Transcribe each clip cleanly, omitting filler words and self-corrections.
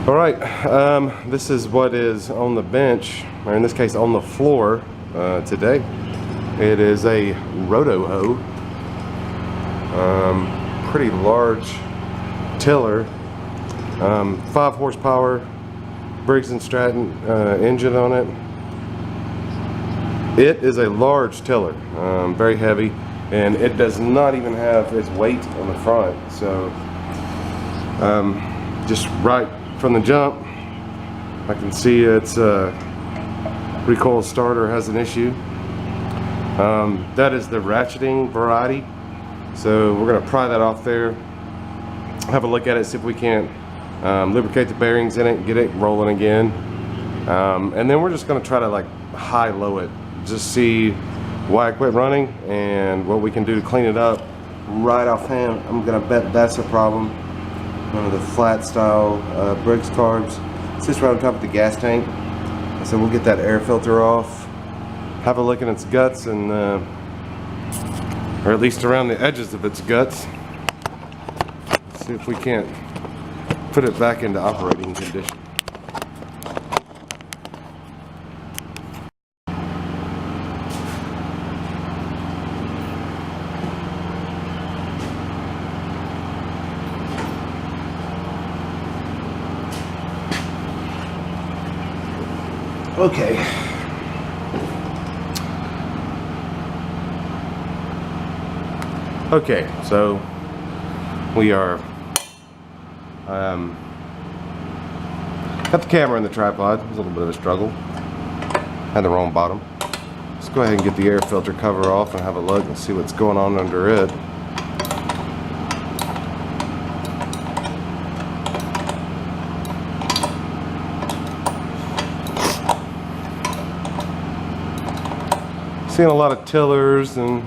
All right, this is what is on the bench, or in this case on the floor today. It is a RotoHoe, pretty large tiller, 5 horsepower, Briggs and Stratton engine on it. It is a large tiller, very heavy, and it does not even have its weight on the front. So just right from the jump, I can see its recoil starter has an issue. That is the ratcheting variety. So we're going to pry that off there, have a look at it, see if we can't lubricate the bearings in it and get it rolling again. And then we're just going to try to like high-low it, just see why I quit running and what we can do to clean it up. Right offhand, I'm going to bet that's a problem. One of the flat style Briggs carbs. It's just right on top of the gas tank. So we'll get that air filter off, have a look at its guts, and or at least around the edges of its guts. See if we can't put it back into operating condition. Okay. Okay, so we are got the camera in the tripod. It was a little bit of a struggle. Had the wrong bottom. Let's go ahead and get the air filter cover off and have a look and see what's going on under it. Seeing a lot of tillers and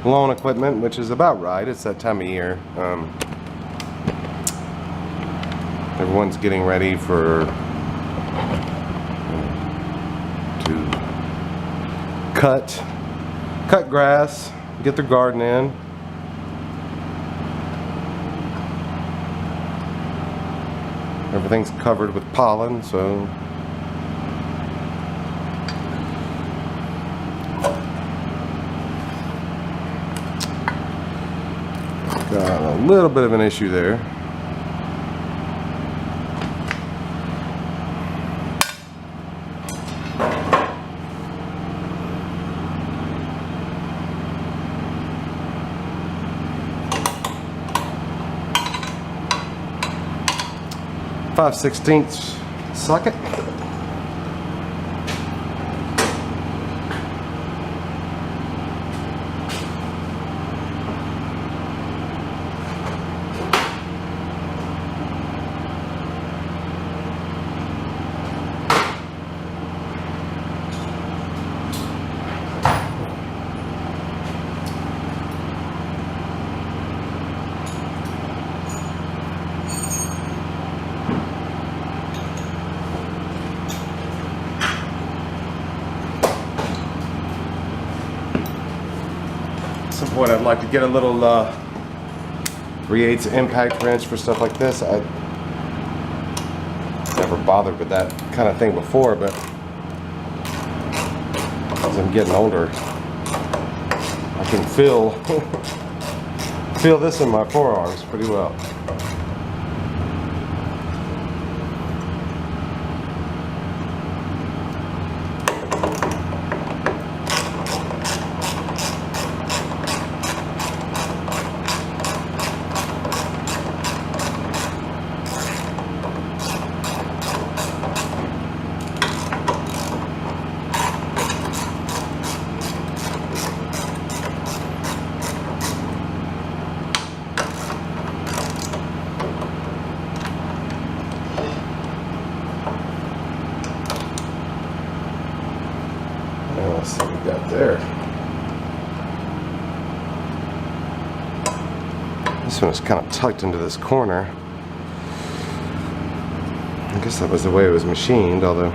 lawn equipment, which is about right. It's that time of year. Everyone's getting ready for to cut grass, get their garden in. Everything's covered with pollen, so got a little bit of an issue there. .5/16 socket. At some point I'd like to get a little Reates impact wrench for stuff like this. I never bothered with that kind of thing before, but as I'm getting older, I can feel this in my forearms pretty well. Let's see what we got there. This one is kind of tucked into this corner. I guess that was the way it was machined, although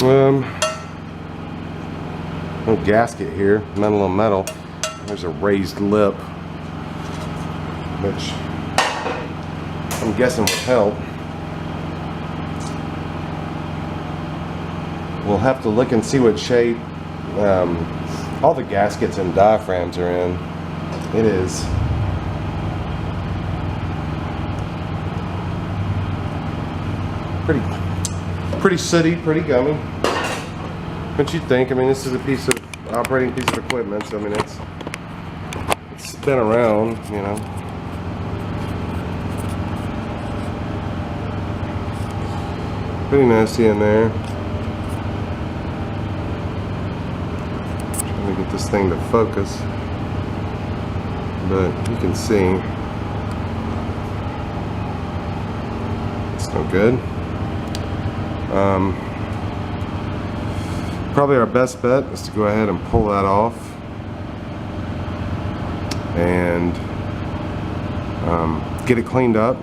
No gasket here, metal on metal. There's a raised lip, which I'm guessing would help. We'll have to look and see what shape all the gaskets and diaphragms are in. It is pretty sooty, pretty gummy. What you think? I mean, this is a operating piece of equipment, so I mean it's been around, you know. Pretty nasty in there. Trying to get this thing to focus, but you can see it's no good. Probably our best bet is to go ahead and pull that off and get it cleaned up.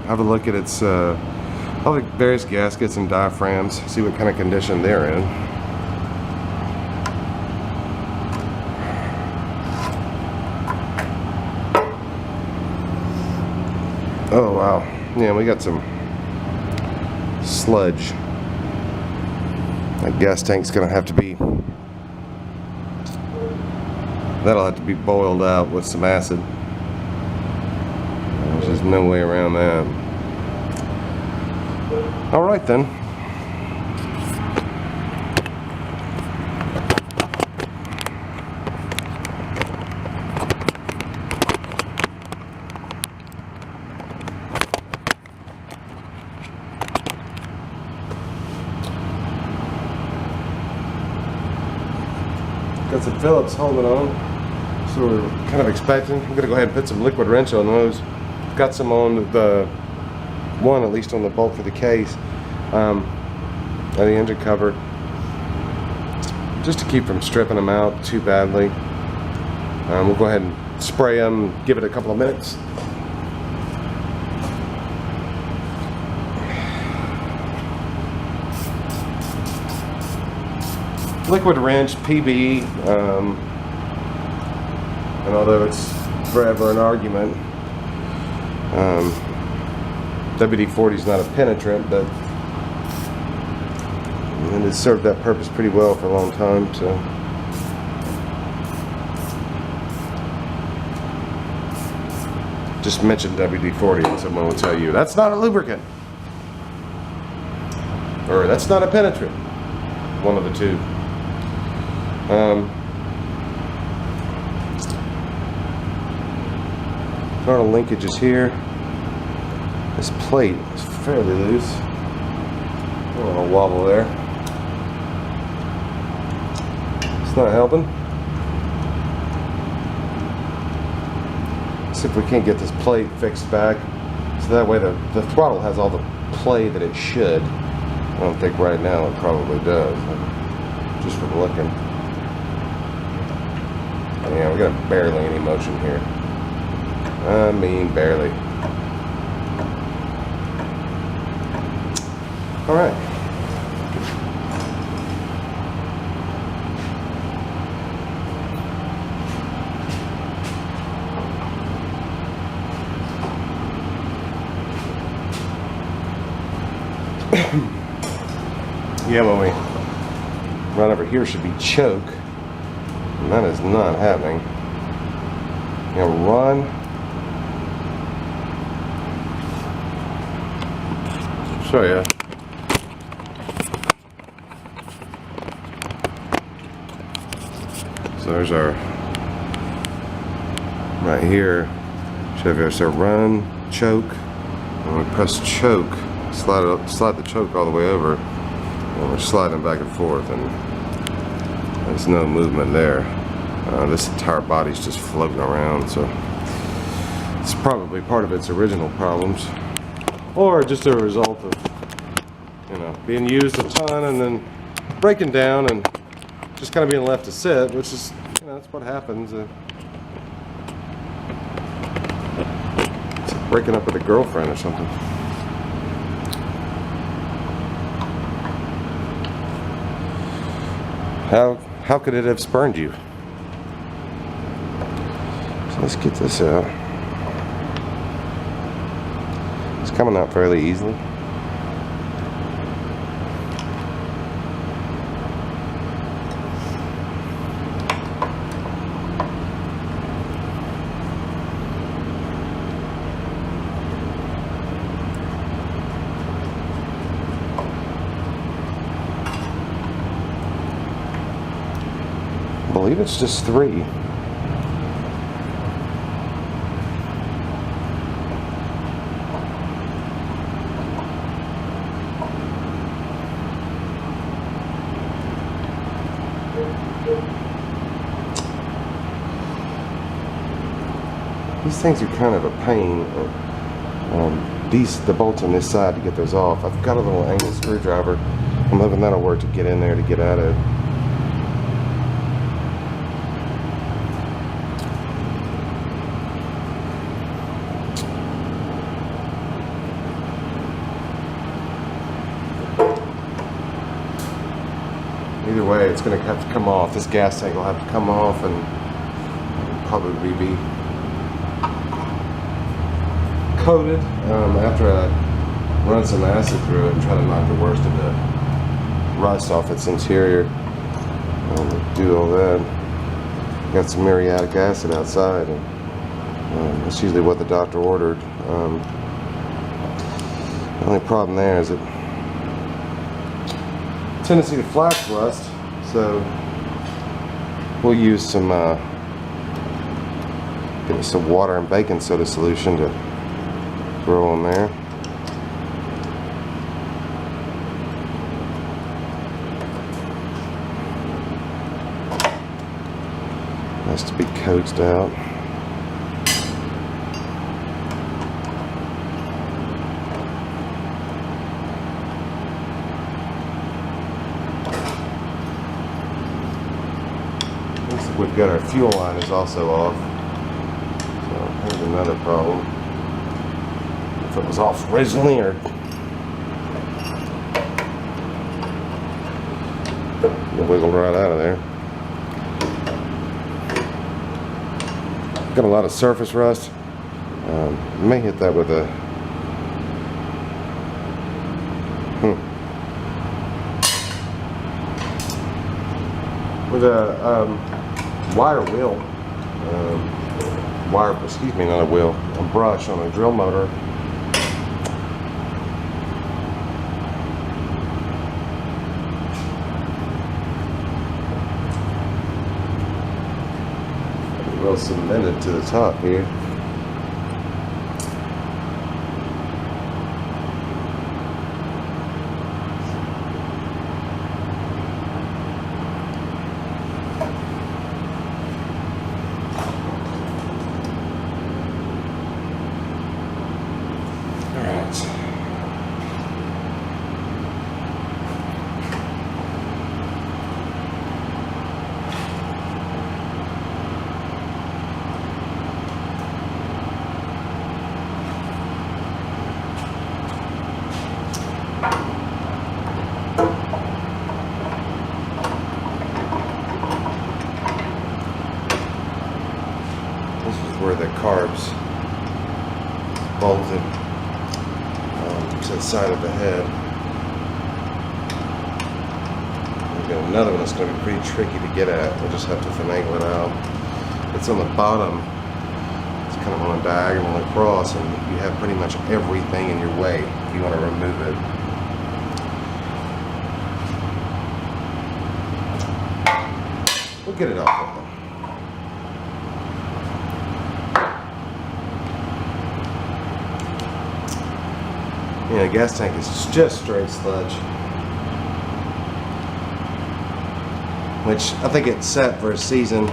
Have a look at its all the various gaskets and diaphragms, see what kind of condition they're in. Oh wow, yeah, we got some sludge. That gas tank's gonna have to be, that'll have to be boiled out with some acid. There's just no way around that. All right then. Got some Phillips holding on, so we're kind of expecting. I'm gonna go ahead and put some liquid wrench on those. Got some on the one, at least on the bolt for the case, and the engine cover, just to keep from stripping them out too badly. We'll go ahead and spray them, give it a couple of minutes. Liquid wrench, PB, and although it's forever an argument, WD-40 is not a penetrant, but it has served that purpose pretty well for a long time. So just mention WD-40 and someone will tell you that's not a lubricant, or that's not a penetrant, one of the two. Internal linkages here. This plate is fairly loose. A little wobble there. It's not helping. See if we can't get this plate fixed back, so that way the throttle has all the play that it should. I don't think right now it probably does, just from looking. Yeah, we got barely any motion here. I mean, barely. All right. Yeah, when we run over here should be choke. And that is not happening. You know, run. Show you. So there's our, right here, show you, so run, choke. When we press choke, slide the choke all the way over, and we're sliding back and forth, and there's no movement there. This entire body's just floating around, so it's probably part of its original problems, or just a result of, you know, being used a ton and then breaking down and just kind of being left to sit, which is, you know, that's what happens. It's like breaking up with a girlfriend or something. How could it have spurned you? So let's get this out. It's coming out fairly easily. I believe it's just 3. These things are kind of a pain. The bolts on this side to get those off. I've got a little angle screwdriver. I'm hoping that'll work to get in there to get at it. Either way, it's going to have to come off. This gas tank will have to come off and probably be coated after I run some acid through it and try to knock the worst of the rust off its interior. Do all that. Got some muriatic acid outside, and that's usually what the doctor ordered. The only problem there is it tendency to flash rust, so we'll use some give it some water and baking soda solution to throw on there. Has to be coaxed out. Looks like we've got our fuel line is also off. So here's another problem. If it was off originally, or it wiggled right out of there. Got a lot of surface rust. May hit that with a wire wheel, not a wheel, a brush on a drill motor. Well cemented to the top here. Where the carbs bolted to the side of the head. We've got another one that's going to be pretty tricky to get at. We'll just have to finagle it out. It's on the bottom. It's kind of on a diagonal across, and you have pretty much everything in your way if you want to remove it. We'll get it off of them. Yeah, the gas tank is just straight sludge, which I think it's set for a season.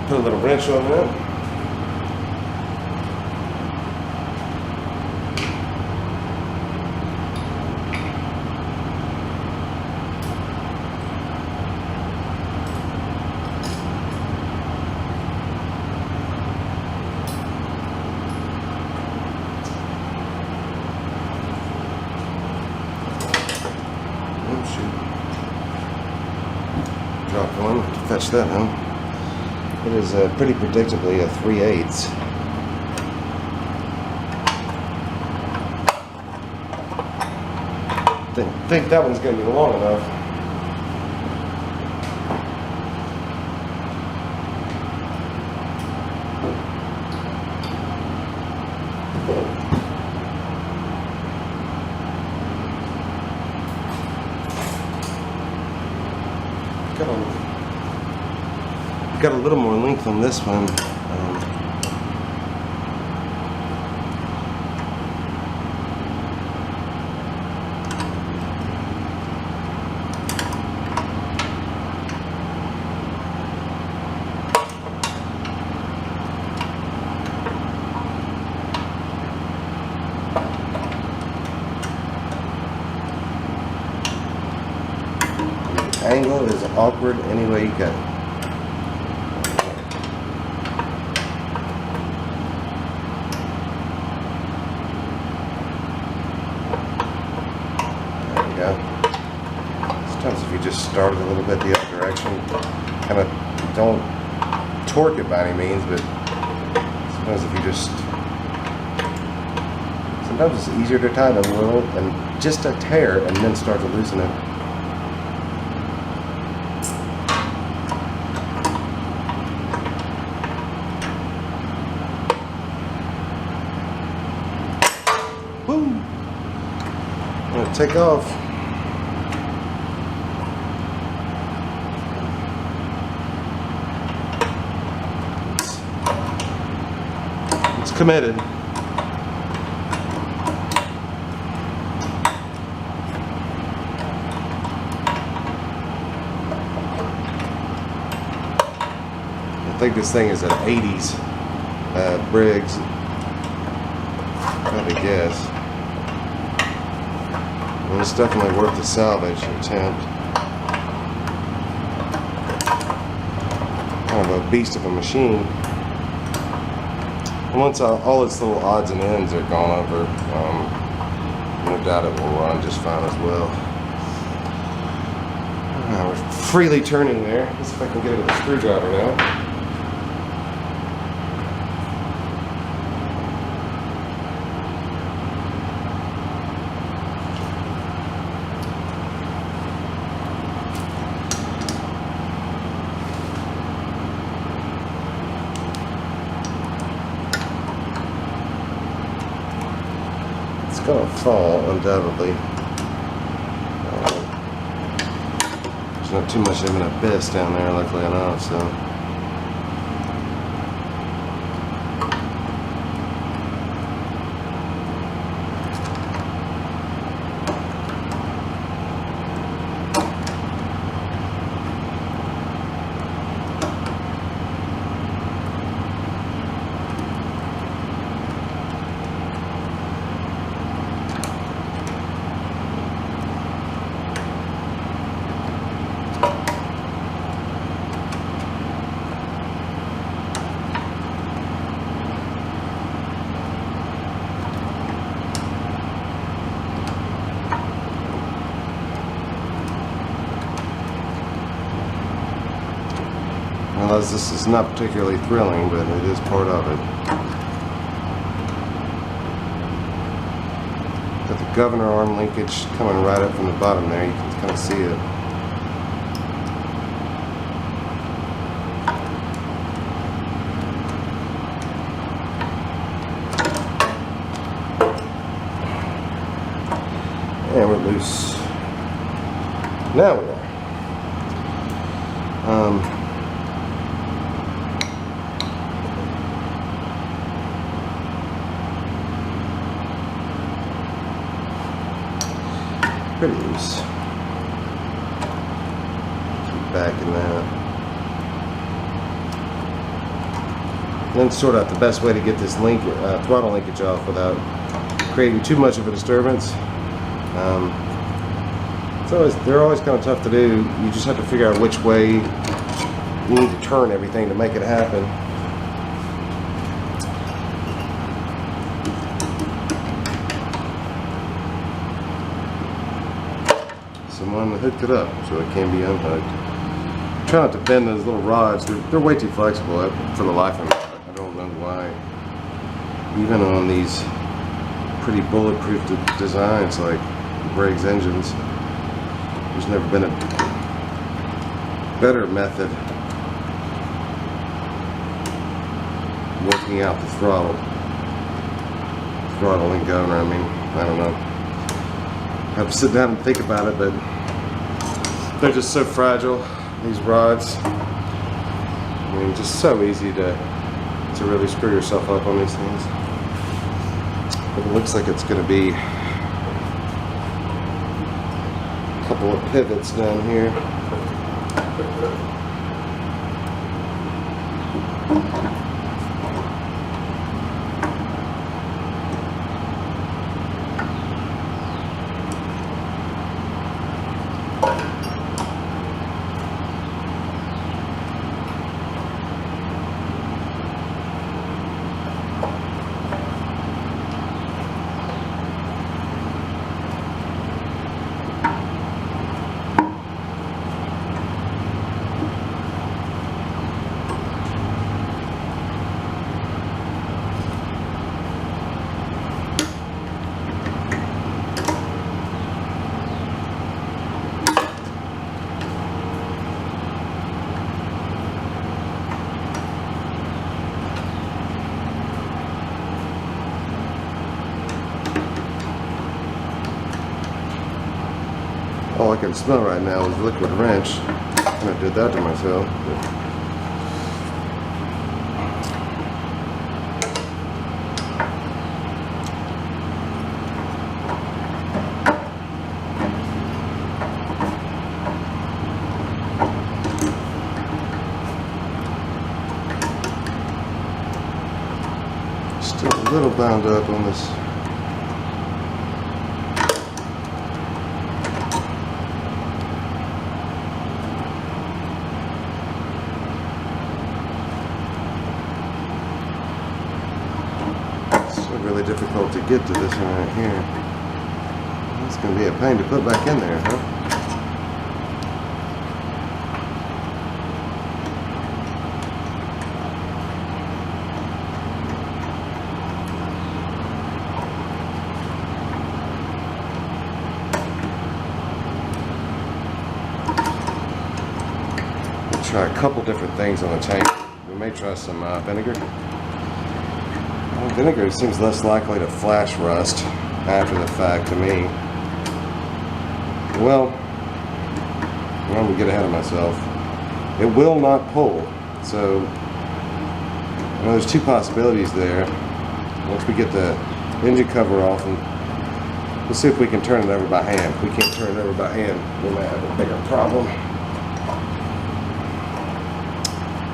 Put a little wrench on that. Drop one, fetch that home. It is pretty predictably a 3/8. Think that one's going to be long enough. Got a little more length on this one. The angle is awkward any way you cut it. Sometimes if you just start it a little bit the other direction, kind of don't torque it by any means, but sometimes if you just, sometimes it's easier to tighten a little and just a tear and then start to loosen it. Boom! I'm going to take off. Committed. I think this thing is an 80s Briggs. I'd guess. And it's definitely worth the salvage attempt. Kind of a beast of a machine. Once all its little odds and ends are gone over, no doubt it will run just fine as well. We're freely turning there. Let's see if I can get it with a screwdriver now. It's gonna fall undoubtedly. There's not too much of an abyss down there, luckily enough, so. Realize this is not particularly thrilling, but it is part of it. Got the governor arm linkage coming right up from the bottom there. You can kind of see it. And we're loose. Now we are. Pretty loose. Keep backing that. And then sort out the best way to get this throttle linkage off without creating too much of a disturbance. They're always kind of tough to do. You just have to figure out which way you need to turn everything to make it happen. Someone hooked it up so it can be unhooked. Try not to bend those little rods. They're way too flexible for the life of me. I don't know why. Even on these pretty bulletproof designs like Briggs engines, there's never been a better method working out the throttle and governor. I mean, I don't know. I have to sit down and think about it, but they're just so fragile, these rods. I mean, just so easy to really screw yourself up on these things. But it looks like it's going to be a couple of pivots down here. All I can smell right now is liquid wrench. I kind of did that to myself. Still a little bound up on this. Really difficult to get to this one right here. It's going to be a pain to put back in there, huh? We'll try a couple different things on the tank. We may try some vinegar. Vinegar seems less likely to flash rust after the fact to me. Well, I'm going to get ahead of myself. It will not pull, so there's two possibilities there. Once we get the engine cover off, and we'll see if we can turn it over by hand. If we can't turn it over by hand, we might have a bigger problem.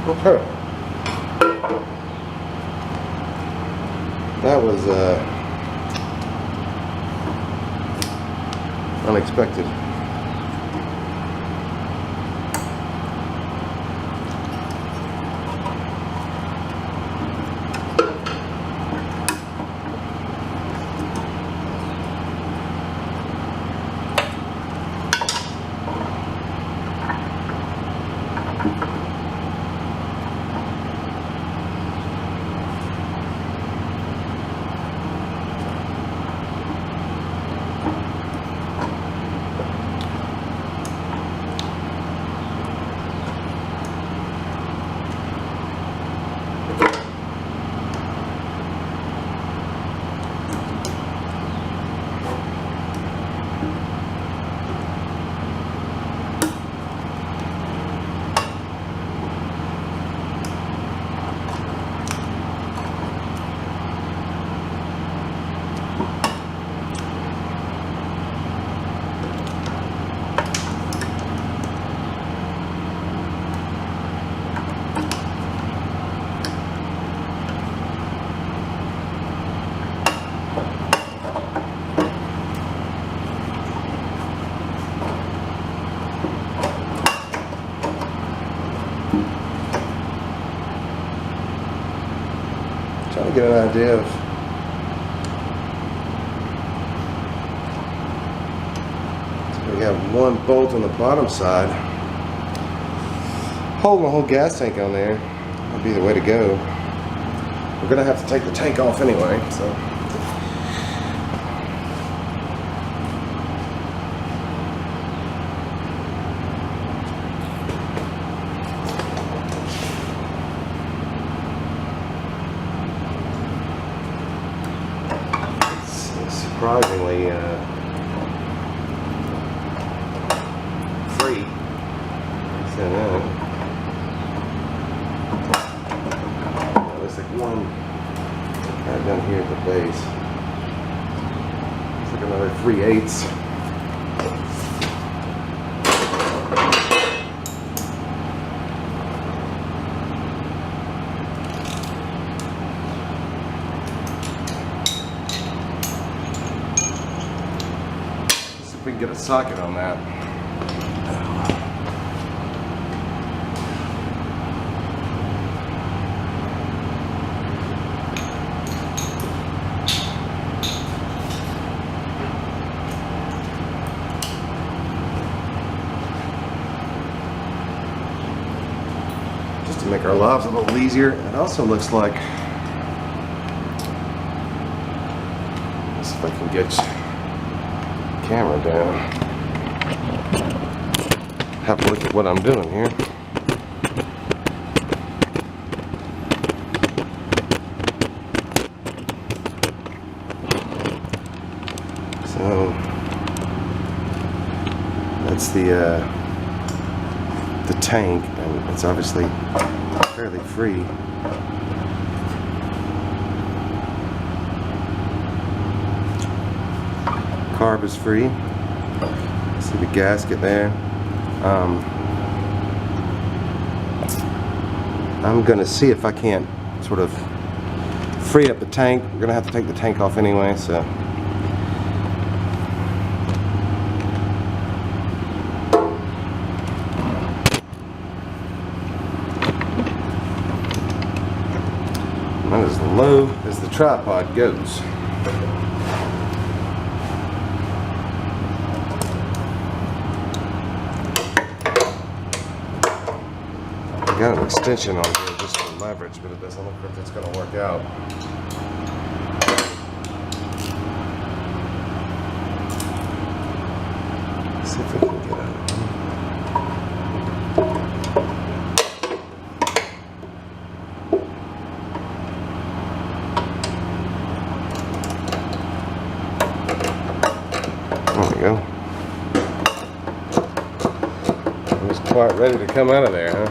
Okay. That was unexpected. Trying to get an idea of so we have one bolt on the bottom side. holding the whole gas tank on there, that'd be the way to go. We're gonna have to take the tank off anyway, so. It's surprisingly free. There's like one right down here at the base. It's like another 3/8. See if we can get a socket on that. To make our lives a little easier. It also looks like, let's see if I can get the camera down. Have a look at what I'm doing here. So that's the tank, and it's obviously fairly free. Carb is free. See the gasket there. I'm gonna see if I can't sort of free up the tank. We're gonna have to take the tank off anyway, so. That is low as the tripod goes. I got an extension on here just for leverage, but it doesn't look like it's going to work out. Let's see if we can get out of it. There we go. It was quite ready to come out of there, huh?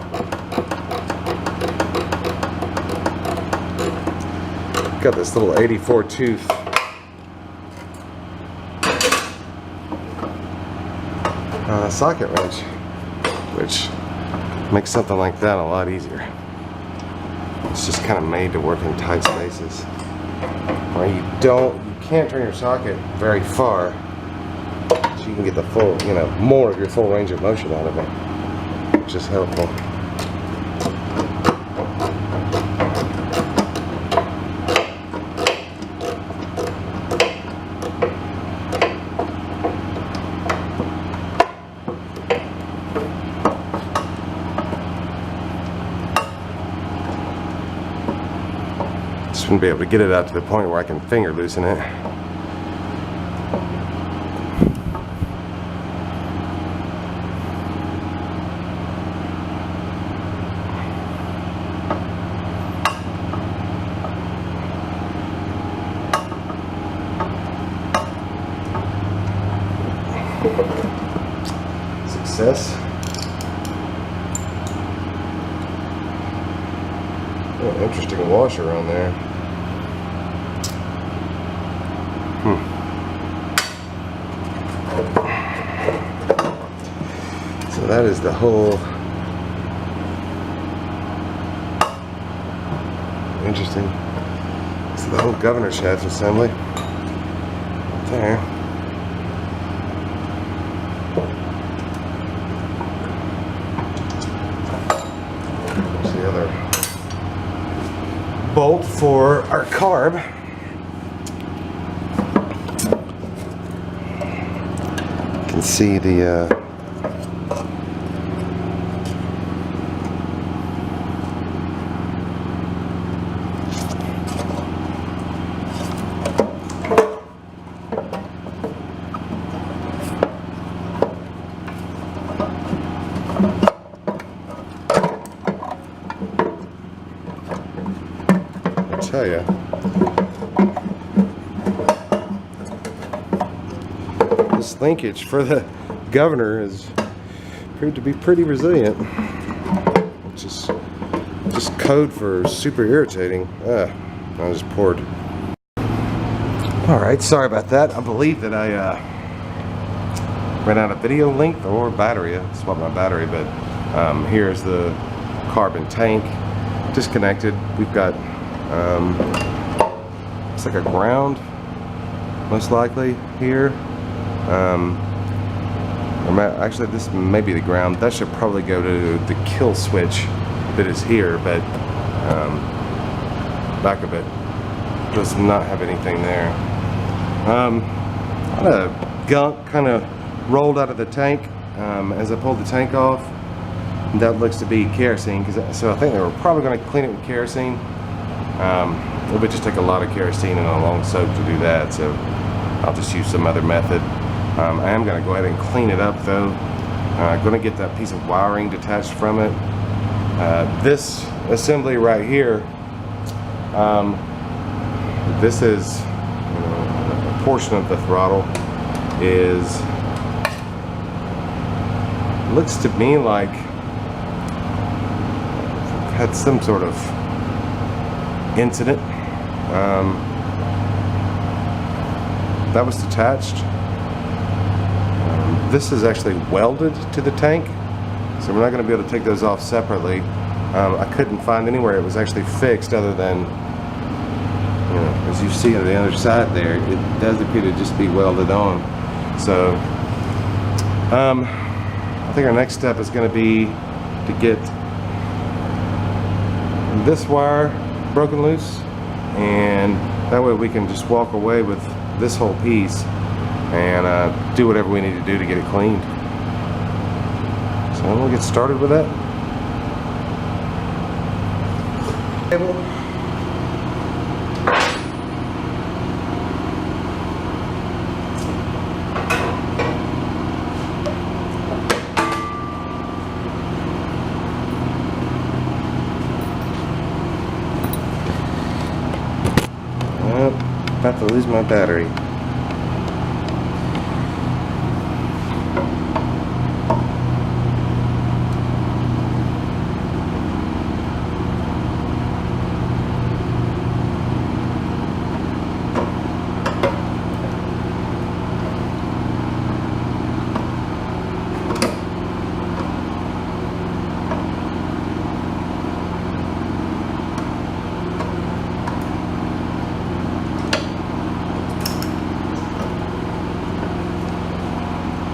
Got this little 84 tooth. Socket wrench, which makes something like that a lot easier. It's just kind of made to work in tight spaces. Or you can't turn your socket very far, so you can get the full, more of your full range of motion out of it, which is helpful. Just wouldn't be able to get it out to the point where I can finger loosen it. Success. Oh, interesting washer on there. So that is the whole. Interesting. So the whole governor shaft assembly. Right there. There's the other bolt for our carb. You can see the tell you. This linkage for the governor has proved to be pretty resilient. Just code for super irritating. I just poured. Alright, sorry about that. I believe that I ran out of video length or battery. I swapped my battery, but here's the carbon tank disconnected. We've got it's like a ground, most likely here. Actually, this may be the ground. That should probably go to the kill switch that is here, but back of it does not have anything there. A lot of gunk kind of rolled out of the tank as I pulled the tank off. That looks to be kerosene, so I think they were probably going to clean it with kerosene. It would just take a lot of kerosene and a long soak to do that, so I'll just use some other method. I am going to go ahead and clean it up though. I'm going to get that piece of wiring detached from it. This assembly right here, this is a portion of the throttle is, looks to me like had some sort of incident. That was detached. This is actually welded to the tank, so we're not going to be able to take those off separately. I couldn't find anywhere it was actually fixed other than, you know, as you see on the other side there, it does appear to just be welded on. So I think our next step is going to be to get this wire broken loose, and that way we can just walk away with this whole piece and do whatever we need to do to get it cleaned. So we'll get started with that. About to lose my battery.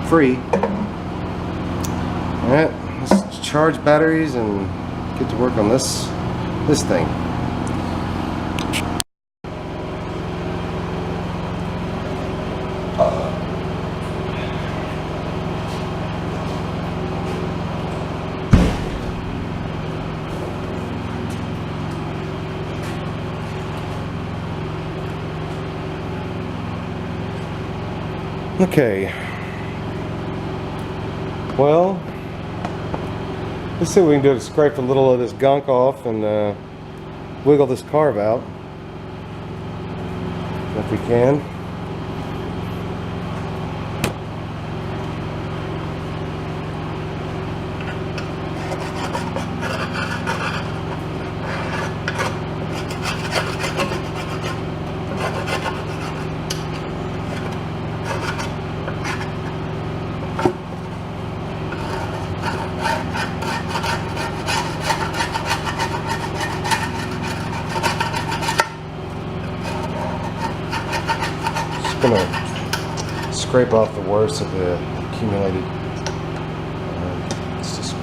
Free. Alright, let's charge batteries and get to work on this thing. Okay. Well, let's see what we can do to scrape a little of this gunk off and wiggle this carve out, if we can. Gonna scrape off the worst of the accumulated it's just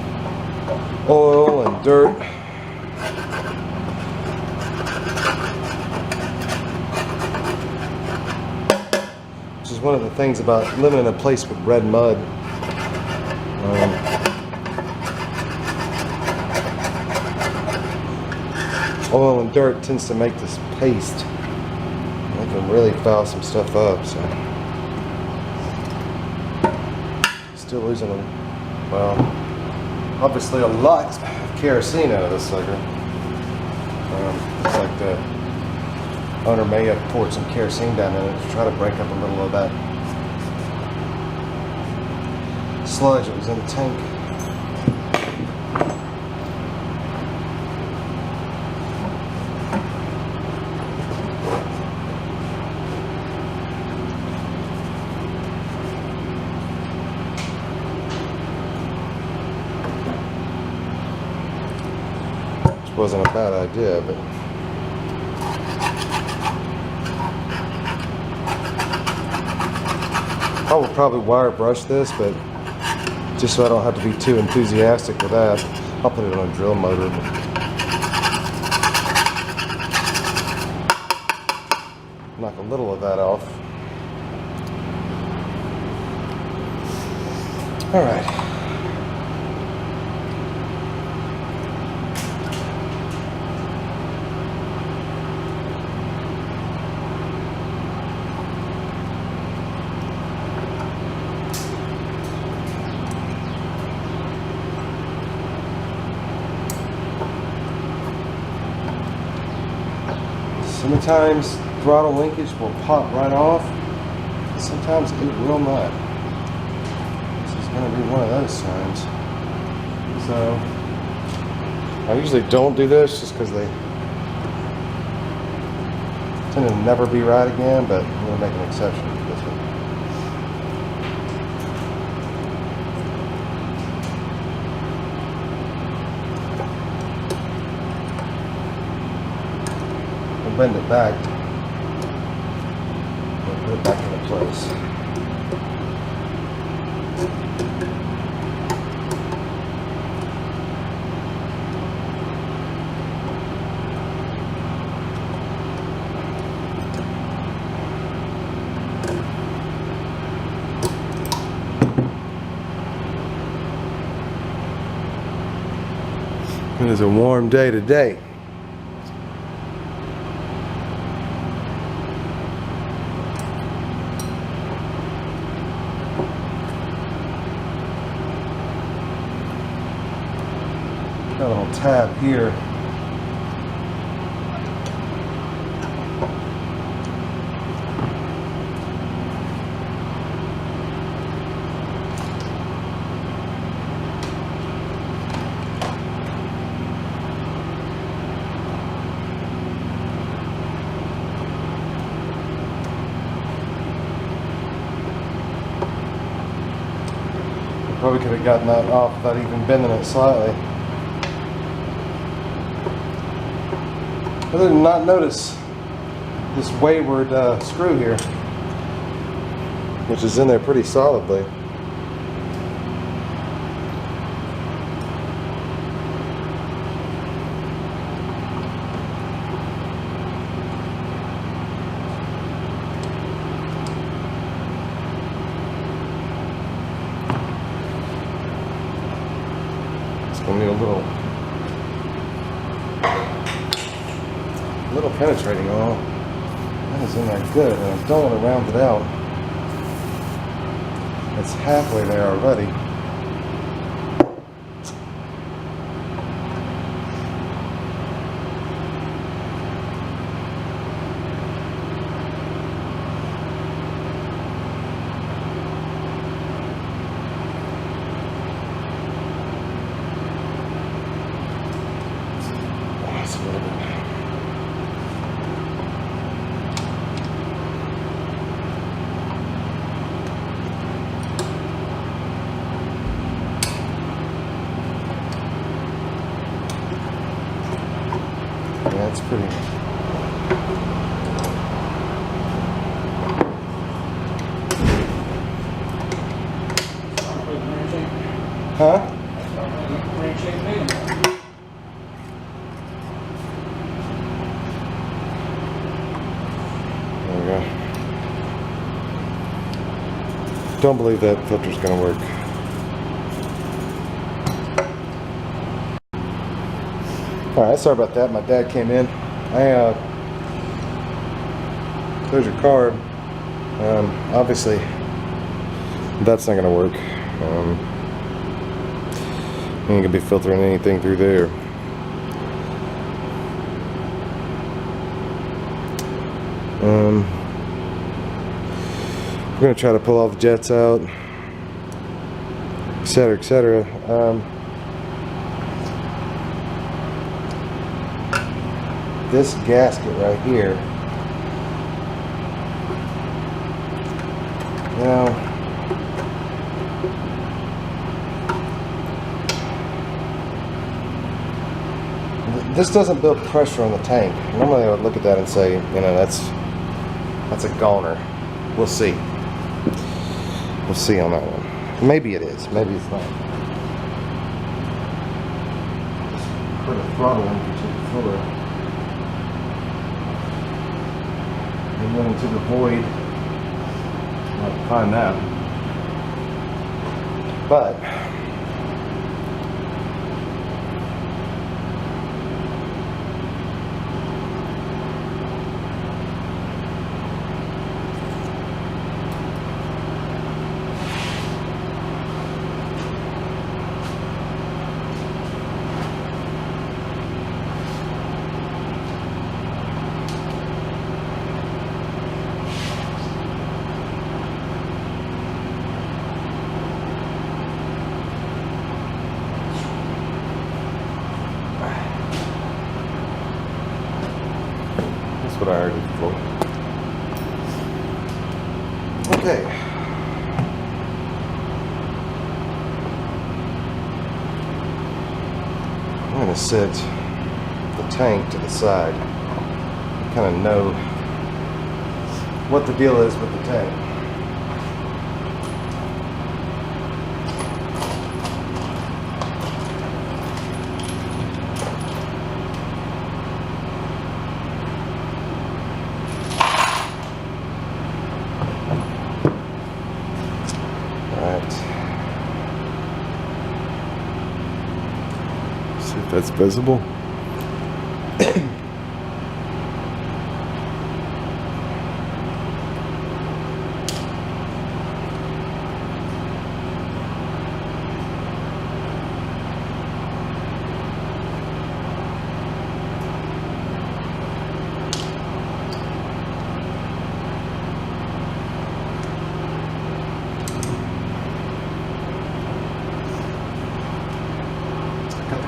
oil and dirt. Which is one of the things about living in a place with red mud. Oil and dirt tends to make this paste. Can really foul some stuff up, so still losing them. Well, obviously a lot of kerosene out of this sucker. Looks like the owner may have poured some kerosene down in it to try to break up a little of that sludge that was in the tank. Wasn't a bad idea, but I will probably wire brush this, but just so I don't have to be too enthusiastic with that, I'll put it on a drill motor. Knock a little of that off. All right. Sometimes throttle linkage will pop right off, sometimes it will not. This is going to be one of those times. So, I usually don't do this just because they tend to never be right again, but I'm going to make an exception for this one. Bend it back and put it back into place. It is a warm day today. Got a little tab here. Probably could have gotten that off without even bending it slightly. I did not notice this wayward screw here, which is in there pretty solidly. It's going to need a little penetrating oil. That is in there good, and I don't want to round it out. It's halfway there already. That's a little bit. That's pretty. Huh? There we go. Don't believe that filter's gonna work. Alright, sorry about that. My dad came in. There's your card. Obviously, that's not going to work. You ain't going to be filtering anything through there. We're going to try to pull all the jets out, etc., etc. This gasket right here, now, this doesn't build pressure on the tank. Normally I would look at that and say, you know, that's a goner. We'll see. We'll see on that one. Maybe it is. Maybe it's not. Just put a throttle into the filler. And then into the void. I'll find that. But what I heard before. Okay. I'm going to set the tank to the side. Kind of know what the deal is with the tank. See if that's visible.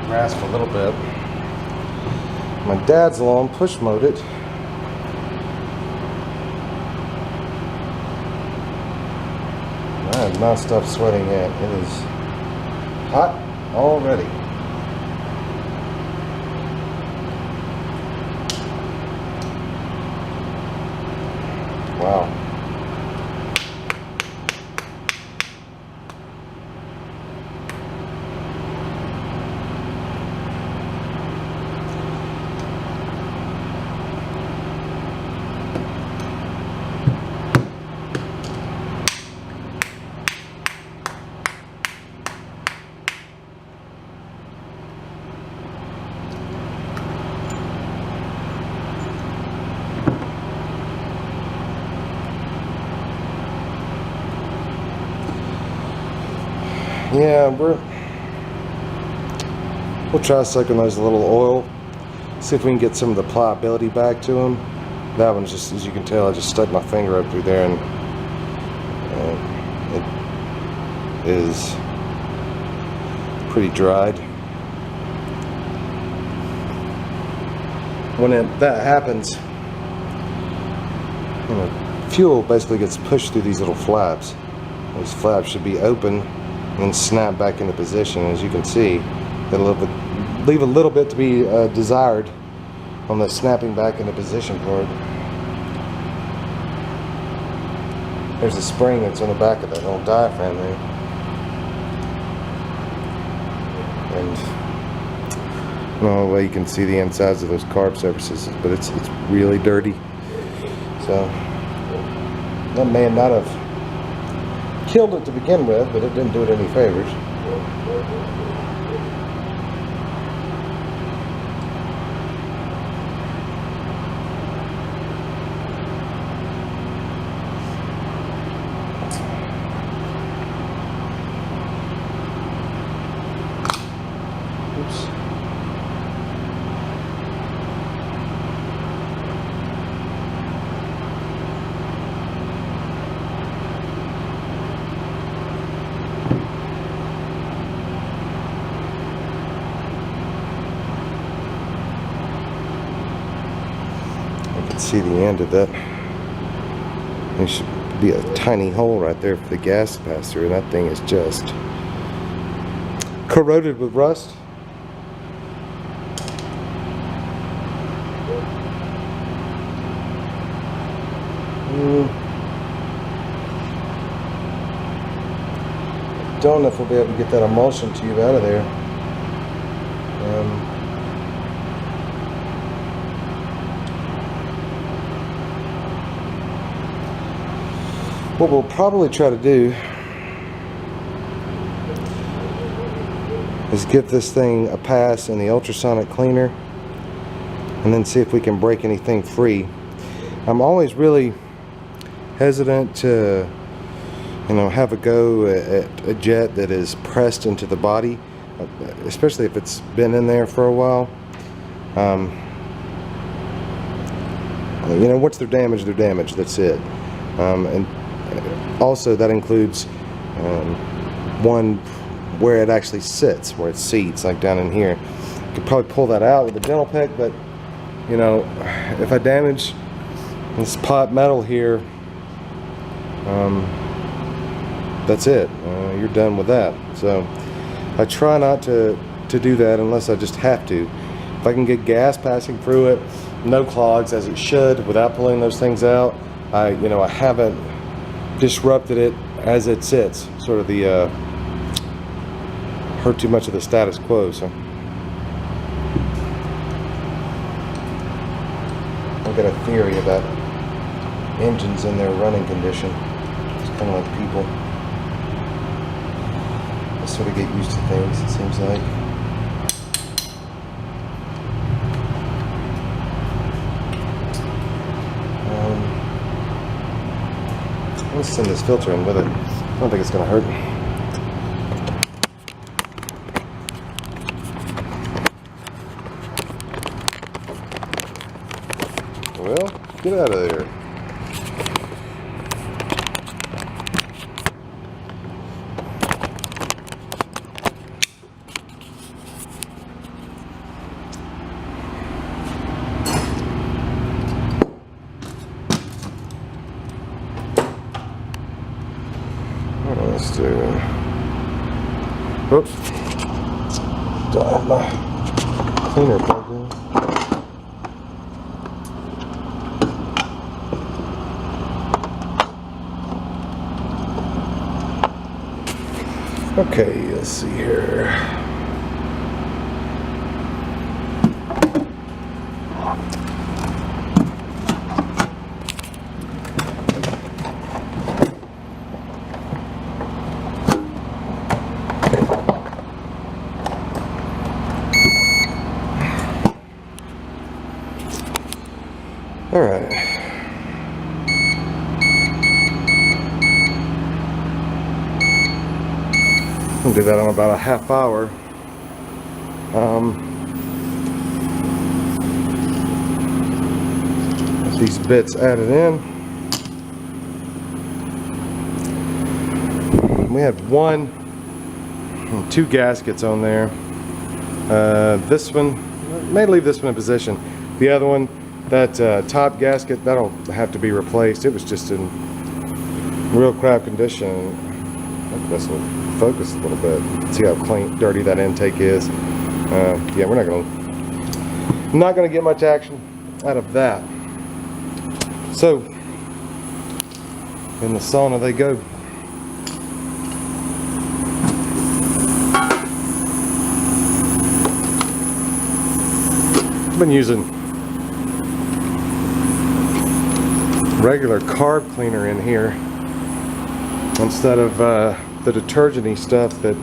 Grasp a little bit. My dad's lawn push mowed it. I have not stopped sweating yet. It is hot already. Wow. Yeah, we'll try sucking those a little oil, see if we can get some of the pliability back to them. That one's just, as you can tell, I just stuck my finger up through there and it is pretty dried. When that happens, you know, fuel basically gets pushed through these little flaps. Those flaps should be open and snap back into position. As you can see, it'll leave a little bit to be desired on the snapping back into position part. There's a spring that's on the back of that little diaphragm there. And I don't know the way you can see the insides of those carb surfaces, but it's really dirty. So that may not have killed it to begin with, but it didn't do it any favors. Oops. See the end of that. There should be a tiny hole right there for the gas to pass through, and that thing is just corroded with rust. Don't know if we'll be able to get that emulsion tube out of there. What we'll probably try to do is give this thing a pass in the ultrasonic cleaner and then see if we can break anything free. I'm always really hesitant to, you know, have a go at a jet that is pressed into the body, especially if it's been in there for a while. You know, once they're damaged, they're damaged. That's it. And also that includes one where it actually sits, where it seats, like down in here. You could probably pull that out with a dental pick, but you know, if I damage this pot metal here, that's it. You're done with that. So I try not to do that unless I just have to. If I can get gas passing through it, no clogs as it should, without pulling those things out, I haven't disrupted it as it sits. Sort of the hurt too much of the status quo. So I've got a theory about engines in their running condition. It's kind of like people. I sort of get used to things, it seems like. Let's send this filter in with it. I don't think it's going to hurt. Well, get out of there. Let's do. Oops. Don't have my cleaner plugged in. Okay, let's see here. All right. I'll do that in about a half hour. These bits added in. We had two gaskets on there. This one, may leave this one in position. The other one, that top gasket, that'll have to be replaced. It was just in real crap condition. I think this will focus a little bit. See how clean, dirty that intake is. Yeah, we're not gonna get much action out of that. So in the sauna they go. I've been using regular carb cleaner in here instead of the detergent-y stuff that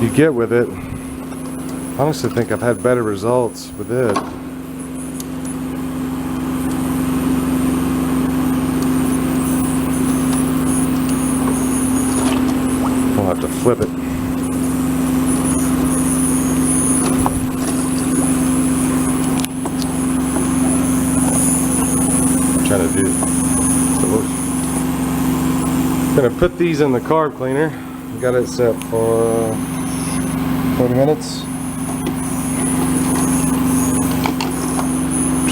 you get with it. I honestly think I've had better results with it. I'll have to flip it. To do. So we're gonna put these in the carb cleaner. We got it set for 30 minutes.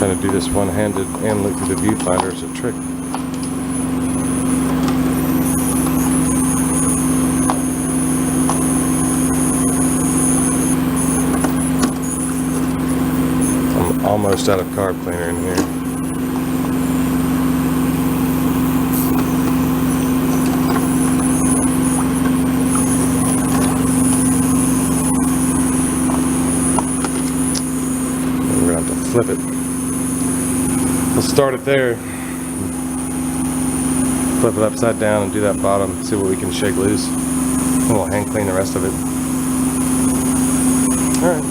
Trying to do this one-handed and look through the viewfinder is a trick. I'm almost out of carb cleaner in here. We're going to have to flip it. We'll start it there, flip it upside down and do that bottom, see what we can shake loose, and we'll hand clean the rest of it. Alright.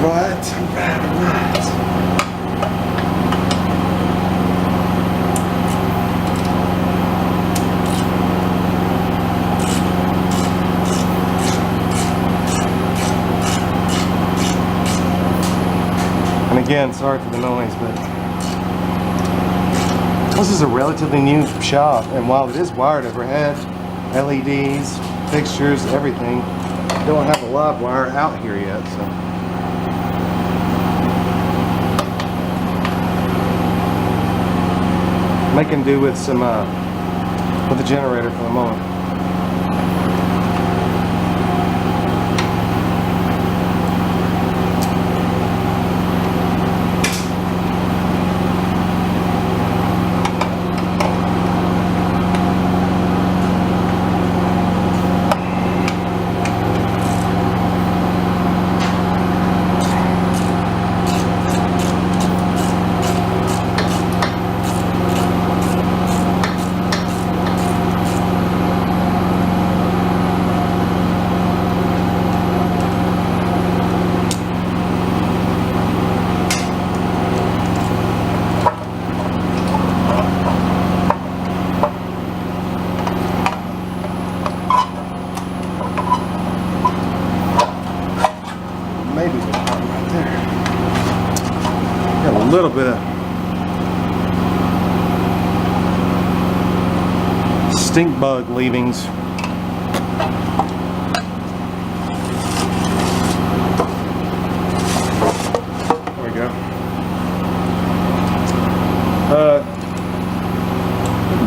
Alright. And again, sorry for the noise, but this is a relatively new shop, and while it is wired overhead, LEDs, fixtures, everything, don't have a live wire out here yet, so. Making do with some with the generator for the moment. Maybe the part right there. Got a little bit of stink bug leavings. There we go.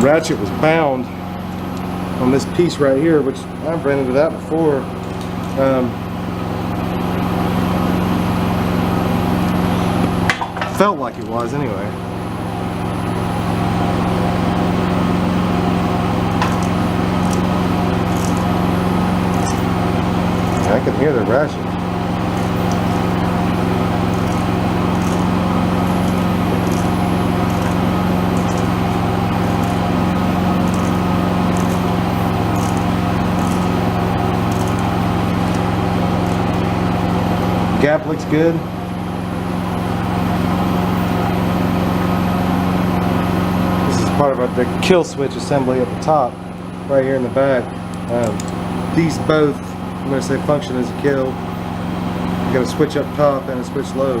Ratchet was bound on this piece right here, which I've ran into that before. Felt like it was anyway. I can hear the ratchet. Gap looks good. Part of the kill switch assembly at the top, right here in the back. These both, I'm going to say, function as a kill. You got a switch up top and a switch low.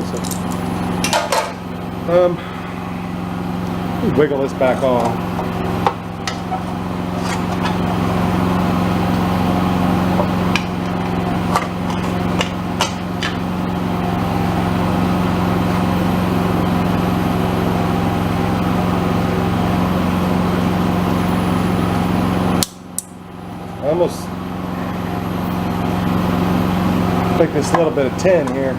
So, wiggle this back on. I almost think this little bit of tin here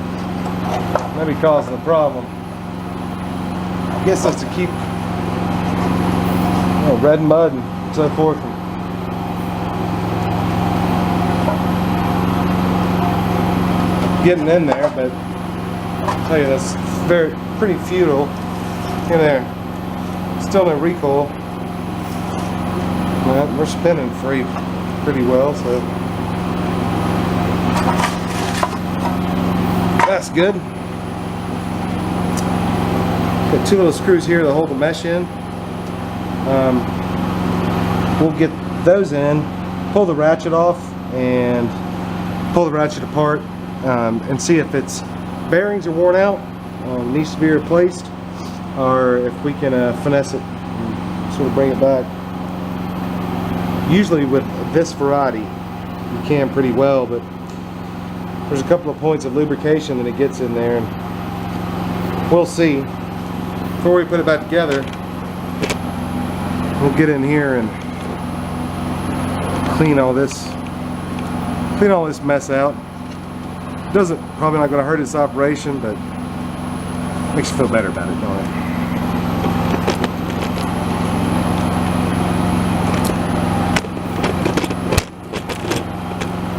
may be causing the problem. I guess that's to keep red mud and so forth from getting in there, but I'll tell you that's pretty futile. In there, Still no recoil. Well, we're spinning free pretty well, so that's good. Got 2 little screws here to hold the mesh in. We'll get those in, pull the ratchet off, and pull the ratchet apart, and see if its bearings are worn out, needs to be replaced, or if we can finesse it and sort of bring it back. Usually with this variety you can pretty well, but there's a couple of points of lubrication that it gets in there, and we'll see. Before we put it back together, we'll get in here and clean all this mess out. Probably not going to hurt its operation, but makes you feel better about it, don't it?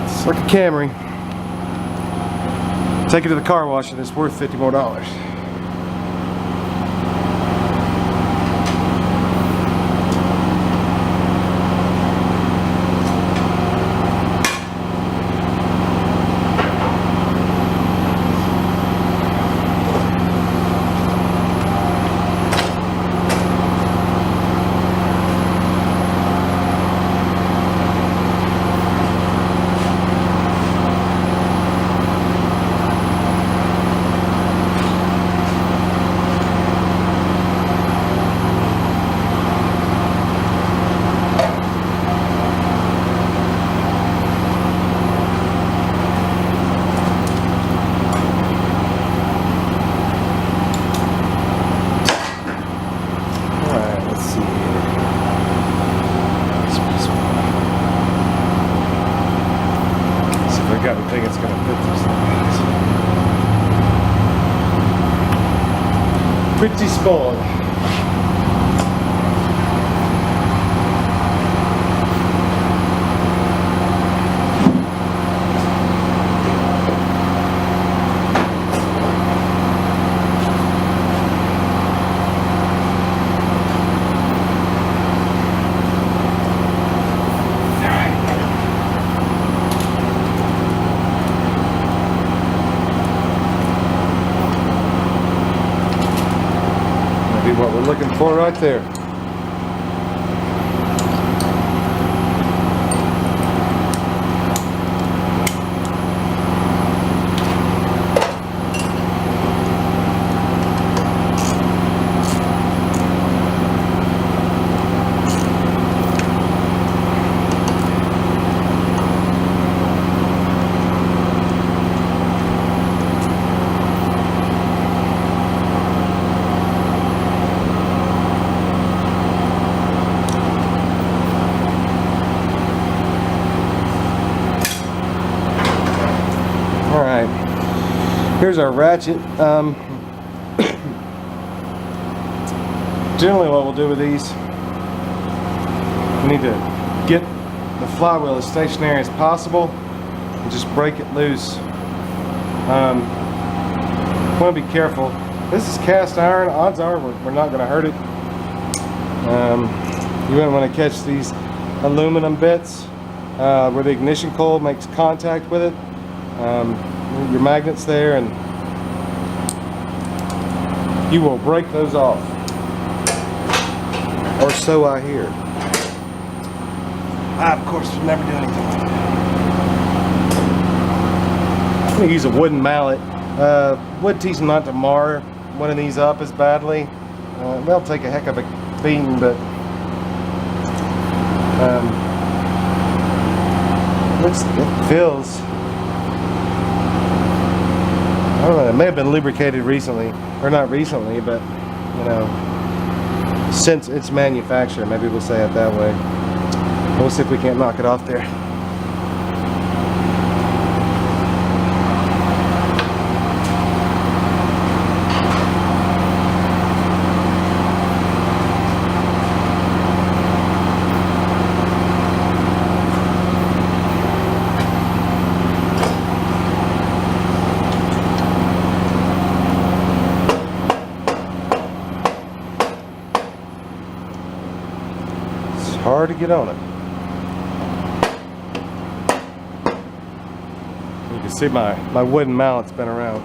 It's like a Camry. Take it to the car wash and it's worth $50 more. I think it's going to fit this thing. Pretty small. What we're looking for right there. Here's our ratchet. Generally what we'll do with these, we need to get the flywheel as stationary as possible and just break it loose. Want to be careful. This is cast iron. Odds are we're not going to hurt it. You wouldn't want to catch these aluminum bits where the ignition coil makes contact with it. Your magnets there, and you will break those off, or so I hear. I of course would never do anything like that. I'm going to use a wooden mallet. Would teach them not to mar one of these up as badly. They'll take a heck of a beating, but it feels, I don't know, it may have been lubricated recently, or not recently, but you know, since its manufacture, maybe we'll say it that way. We'll see if we can't knock it off there. hard to get on it. You can see my wooden mallet's been around.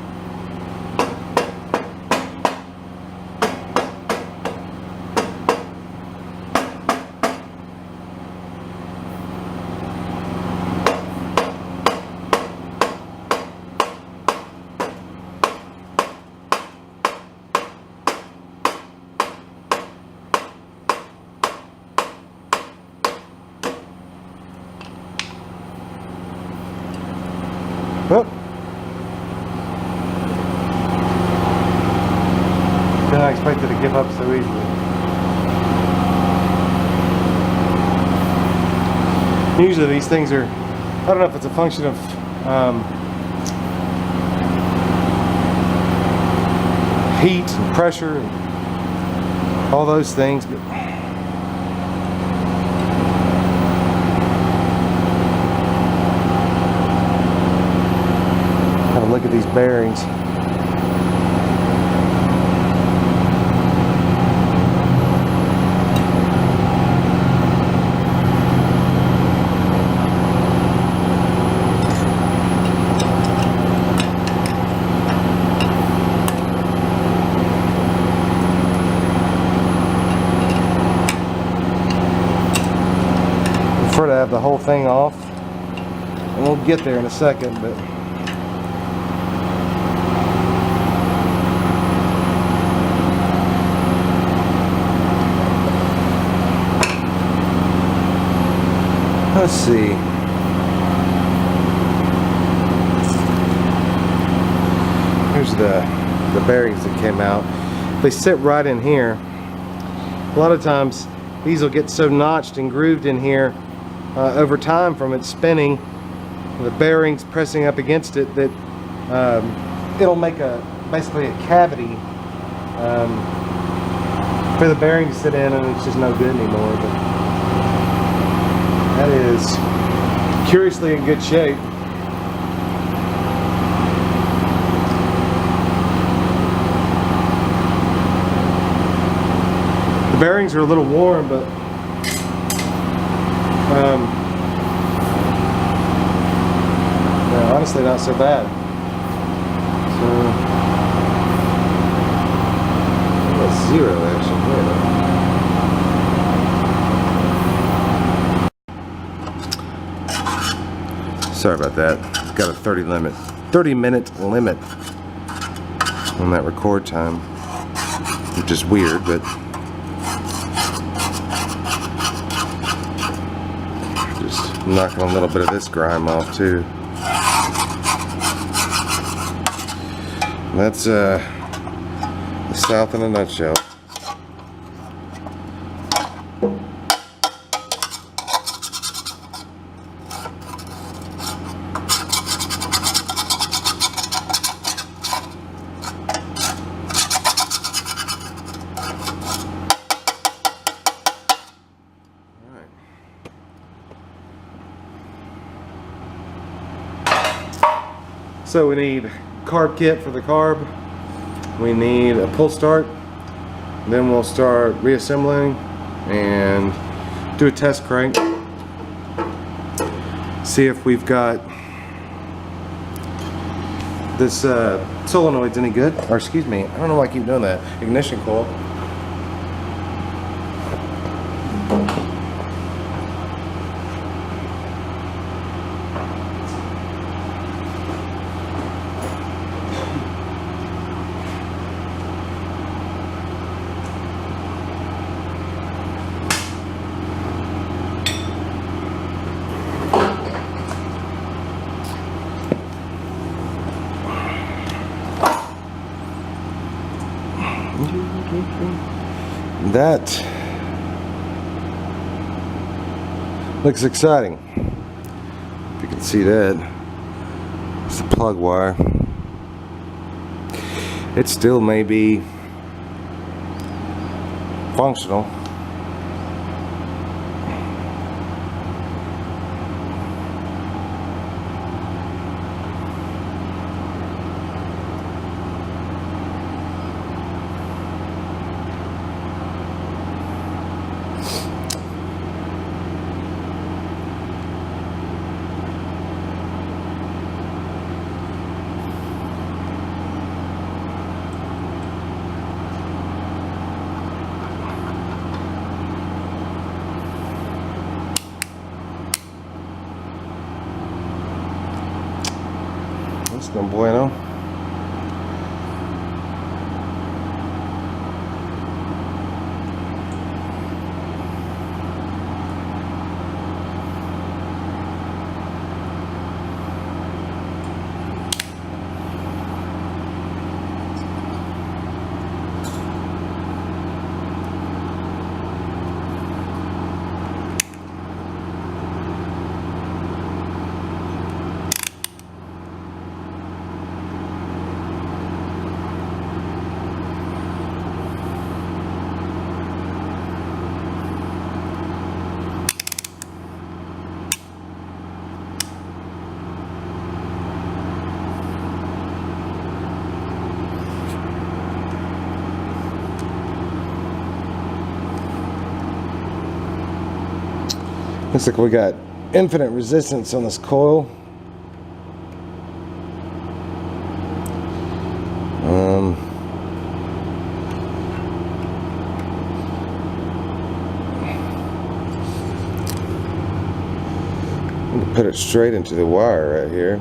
Oh. Didn't I expect it to give up so easily. Usually these things are, I don't know if it's a function of heat and pressure and all those things, but have a look at these bearings. Prefer to have the whole thing off, and we'll get there in a second, but let's see. Here's the bearings that came out. They sit right in here. A lot of times these will get so notched and grooved in here over time from it spinning, the bearings pressing up against it, that it'll make basically a cavity for the bearing to sit in, and it's just no good anymore. But that is curiously in good shape. The bearings are a little warm, but yeah, honestly not so bad. So that's zero action here. Sorry about that. Got a 30-minute limit on that record time, which is weird, but just knocking a little bit of this grime off too. That's the South in a nutshell. So we need carb kit for the carb. We need a pull start. Then we'll start reassembling and do a test crank. See if we've got this solenoid's any good. Or excuse me, I don't know why I keep doing that. Ignition coil. That looks exciting. If you can see that, it's the plug wire. It still may be functional. no bueno. Looks like we got infinite resistance on this coil. I'm gonna put it straight into the wire right here.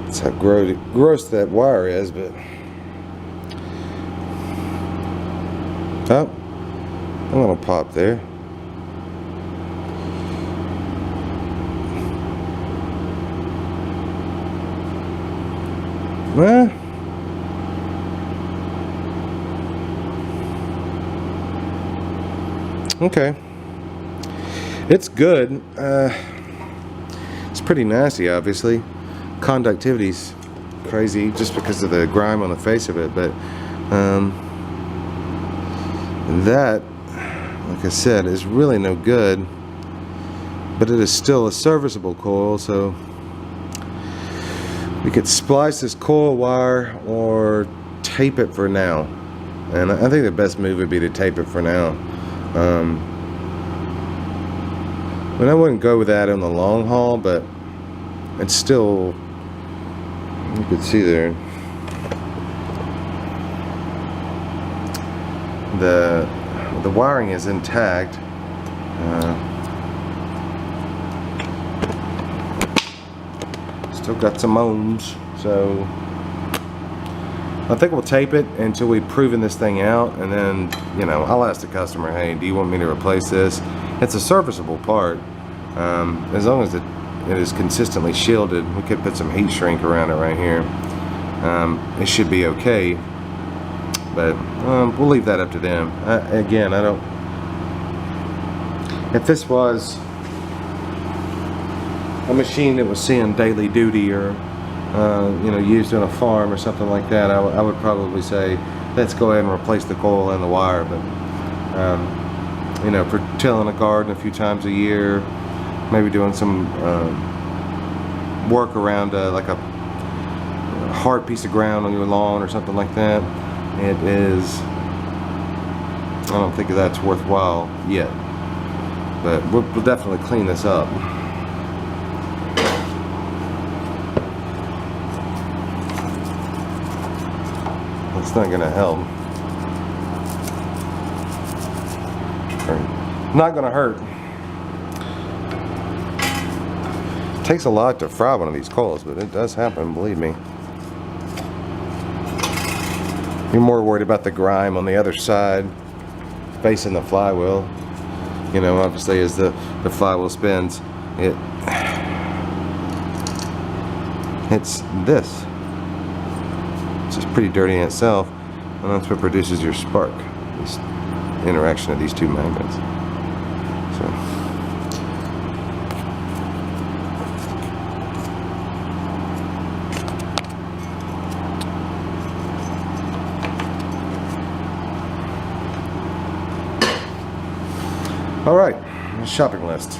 That's how gross that wire is, but oh, a little pop there. Well, okay, it's good. It's pretty nasty, obviously. Conductivity's crazy just because of the grime on the face of it, but that, like I said, is really no good. But it is still a serviceable coil, so we could splice this coil wire or tape it for now. And I think the best move would be to tape it for now. But I wouldn't go with that in the long haul, but it's still, you could see there, the wiring is intact. Still got some ohms, so I think we'll tape it until we've proven this thing out, and then, you know, I'll ask the customer, hey, do you want me to replace this? It's a serviceable part. As long as it is consistently shielded, we could put some heat shrink around it right here. It should be okay, but we'll leave that up to them. Again, I don't, if this was a machine that was seeing daily duty, or you know, used on a farm or something like that, I would probably say let's go ahead and replace the coil and the wire. But you know, for tilling a garden a few times a year, maybe doing some work around like a hard piece of ground on your lawn or something like that, it is, I don't think that's worthwhile yet, but we'll definitely clean this up. It's not gonna help, or not gonna hurt. It takes a lot to fry one of these coils, but it does happen, believe me. You're more worried about the grime on the other side facing the flywheel. You know, obviously as the flywheel spins, it's this. It's just pretty dirty in itself, and that's what produces your spark, this interaction of these two magnets. So, all right, shopping list.